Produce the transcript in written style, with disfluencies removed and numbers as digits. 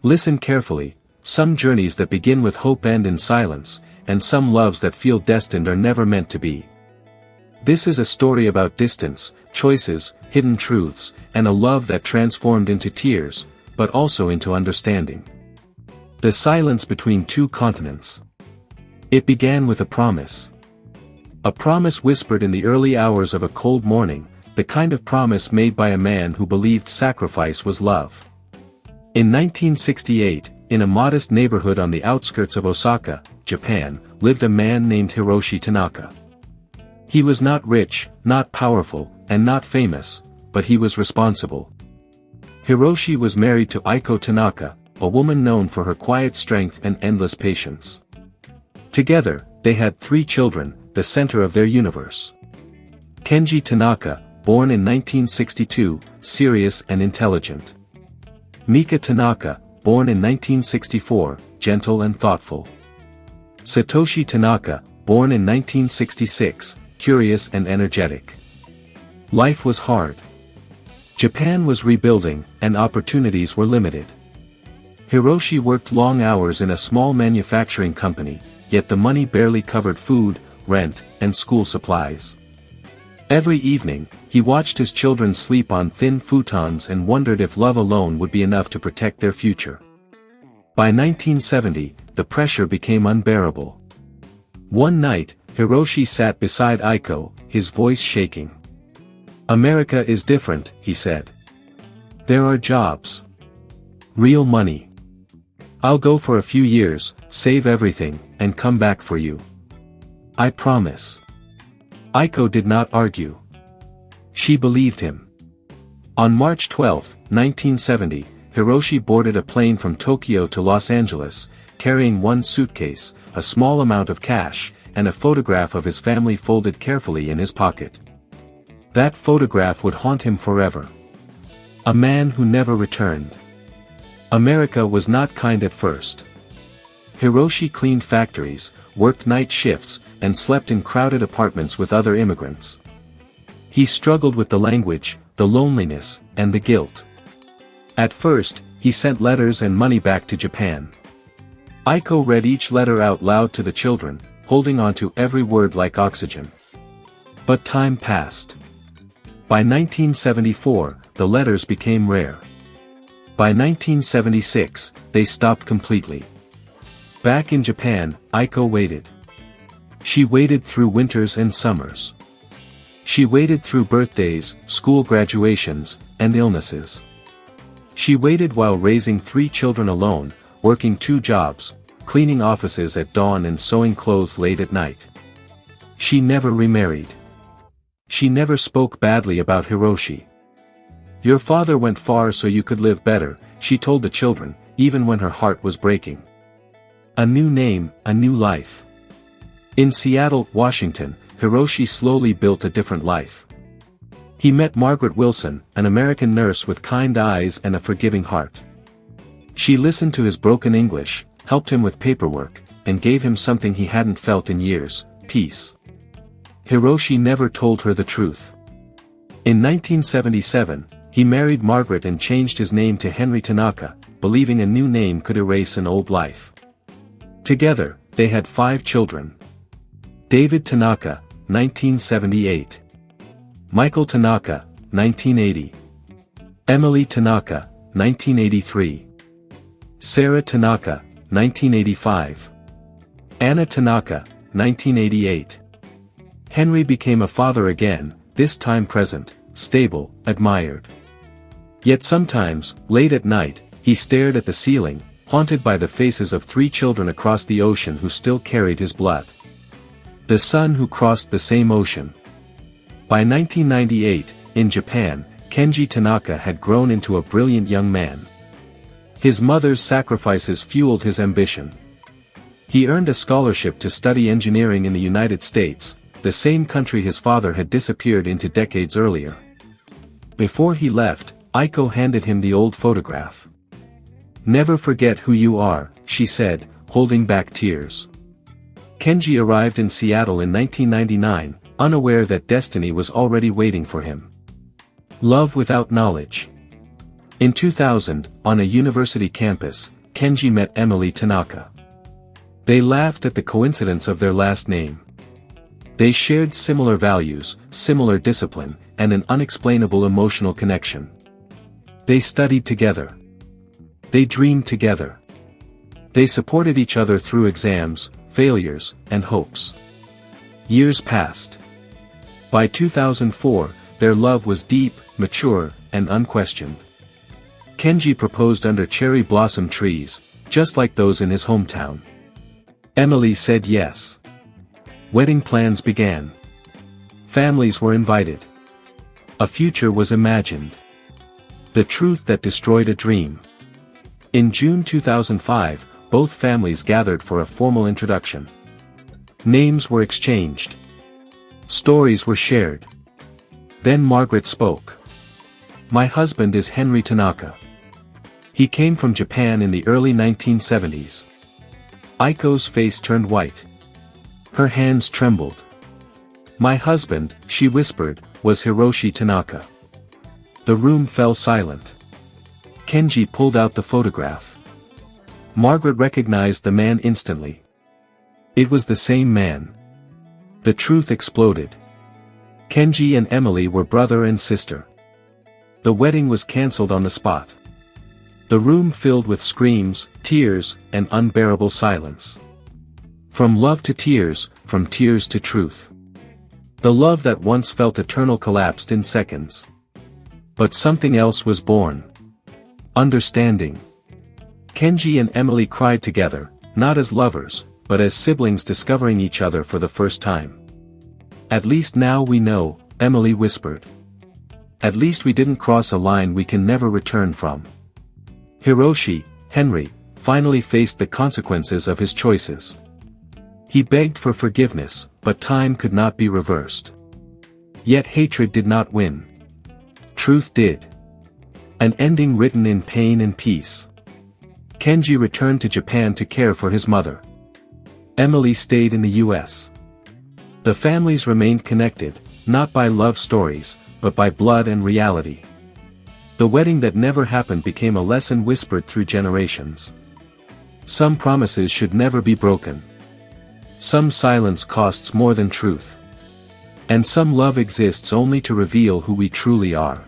Listen carefully, some journeys that begin with hope end in silence, and some loves that feel destined are never meant to be. This is a story about distance, choices, hidden truths, and a love that transformed into tears, but also into understanding. The silence between two continents. It began with a promise. A promise whispered in the early hours of a cold morning, the kind of promise made by a man who believed sacrifice was love. In 1968, in a modest neighborhood on the outskirts of Osaka, Japan, lived a man named Hiroshi Tanaka. He was not rich, not powerful, and not famous, but he was responsible. Hiroshi was married to Aiko Tanaka, a woman known for her quiet strength and endless patience. Together, they had 3 children, the center of their universe. Kenji Tanaka, born in 1962, serious and intelligent. Mika Tanaka, born in 1964, gentle and thoughtful. Satoshi Tanaka, born in 1966, curious and energetic. Life was hard. Japan was rebuilding, and opportunities were limited. Hiroshi worked long hours in a small manufacturing company, yet the money barely covered food, rent, and school supplies. Every evening, he watched his children sleep on thin futons and wondered if love alone would be enough to protect their future. By 1970, the pressure became unbearable. One night, Hiroshi sat beside Aiko, his voice shaking. "America is different," he said. "There are jobs. Real money. I'll go for a few years, save everything, and come back for you. I promise." Aiko did not argue. She believed him. On March 12, 1970, Hiroshi boarded a plane from Tokyo to Los Angeles, carrying one suitcase, a small amount of cash, and a photograph of his family folded carefully in his pocket. That photograph would haunt him forever. A man who never returned. America was not kind at first. Hiroshi cleaned factories, worked night shifts, and slept in crowded apartments with other immigrants. He struggled with the language, the loneliness, and the guilt. At first, he sent letters and money back to Japan. Aiko read each letter out loud to the children, holding on to every word like oxygen. But time passed. By 1974, the letters became rare. By 1976, they stopped completely. Back in Japan, Aiko waited. She waited through winters and summers. She waited through birthdays, school graduations, and illnesses. She waited while raising 3 children alone, working 2 jobs, cleaning offices at dawn and sewing clothes late at night. She never remarried. She never spoke badly about Hiroshi. "Your father went far so you could live better," she told the children, even when her heart was breaking. A new name, a new life. In Seattle, Washington, Hiroshi slowly built a different life. He met Margaret Wilson, an American nurse with kind eyes and a forgiving heart. She listened to his broken English, helped him with paperwork, and gave him something he hadn't felt in years, peace. Hiroshi never told her the truth. In 1977, he married Margaret and changed his name to Henry Tanaka, believing a new name could erase an old life. Together, they had 5 children. David Tanaka, 1978. Michael Tanaka, 1980. Emily Tanaka, 1983. Sarah Tanaka, 1985. Anna Tanaka, 1988. Henry became a father again, this time present, stable, admired. Yet sometimes, late at night, he stared at the ceiling, haunted by the faces of 3 children across the ocean who still carried his blood. The son who crossed the same ocean. By 1998, in Japan, Kenji Tanaka had grown into a brilliant young man. His mother's sacrifices fueled his ambition. He earned a scholarship to study engineering in the United States, the same country his father had disappeared into decades earlier. Before he left, Aiko handed him the old photograph. "Never forget who you are," she said, holding back tears. Kenji arrived in Seattle in 1999, unaware that destiny was already waiting for him. Love without knowledge. In 2000, on a university campus, Kenji met Emily Tanaka. They laughed at the coincidence of their last name. They shared similar values, similar discipline, and an unexplainable emotional connection. They studied together. They dreamed together. They supported each other through exams, failures, and hopes. Years passed. By 2004, their love was deep, mature, and unquestioned. Kenji proposed under cherry blossom trees, just like those in his hometown. Emily said yes. Wedding plans began. Families were invited. A future was imagined. The truth that destroyed a dream. In June 2005, both families gathered for a formal introduction. Names were exchanged. Stories were shared. Then Margaret spoke. "My husband is Henry Tanaka. He came from Japan in the early 1970s. Aiko's face turned white. Her hands trembled. "My husband," she whispered, "was Hiroshi Tanaka." The room fell silent. Kenji pulled out the photograph. Margaret recognized the man instantly. It was the same man. The truth exploded. Kenji and Emily were brother and sister. The wedding was cancelled on the spot. The room filled with screams, tears, and unbearable silence. From love to tears, from tears to truth. The love that once felt eternal collapsed in seconds. But something else was born. Understanding. Kenji and Emily cried together, not as lovers, but as siblings discovering each other for the first time. "At least now we know," Emily whispered. "At least we didn't cross a line we can never return from." Hiroshi, Henry, finally faced the consequences of his choices. He begged for forgiveness, but time could not be reversed. Yet hatred did not win. Truth did. An ending written in pain and peace. Kenji returned to Japan to care for his mother. Emily stayed in the US. The families remained connected, not by love stories, but by blood and reality. The wedding that never happened became a lesson whispered through generations. Some promises should never be broken. Some silence costs more than truth. And some love exists only to reveal who we truly are.